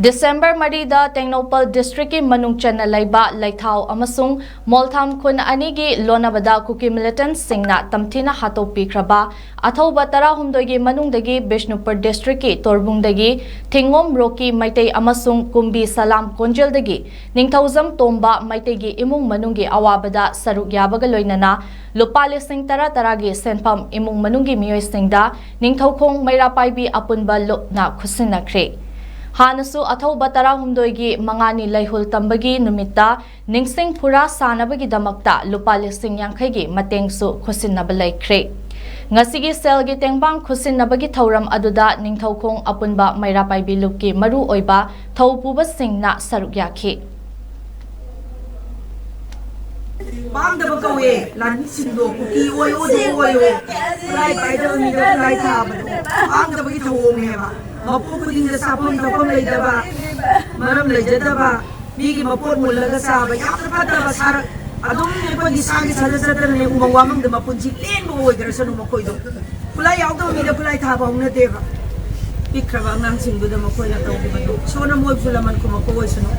December Marida Tengnopal District ki Manung Chana Laiba Laithau Amasung Moltham Kun Anigi Lonabada Kuki Militant Singna Tamtina Hato Pikraba Athau Batara Humdogi Manungdagi Bishnupur District ki Torbungdagi Thingom Roki Maitei Amasung Kumbi Salam Konjeldagi Ningthauzam Tomba Maitegi Imung Manungi Awabada Saruk Yabaga Loinana Lupali Sing Tara Taragi Senpam Imung Manungi Mioy Singda Ningthaukong Mairapaibi Apunba Lokna Kusinakre Hanasu athau batara humdoigi mangani laihul tambagi numita ningsing pura sanabagi damakta lupali sing yangkhaigi matengsu khusinaba laikre ngasigi selgi tengbang khusinabagi thauram aduda ningthaukhong apunba mairapai bilukki maru oiba thaupuba singna saruk yakhi Bangda bakawe lan sindo kuki oi lai paidal ni lai thab bangda bagi thawong heba mapu kuding da sapam thapam lai daba maram lai jadaba migi mapot mulaga saba yapta pataba sar adum ne ko gisagi sajasatan ne umawamang da mapunji len mo oi garasanu makoi do kulai yaudam mi da kulai thaba ong na deba pikraba ngang singdu da makoi na taw di ba do sona mo sulaman ko makoi sunu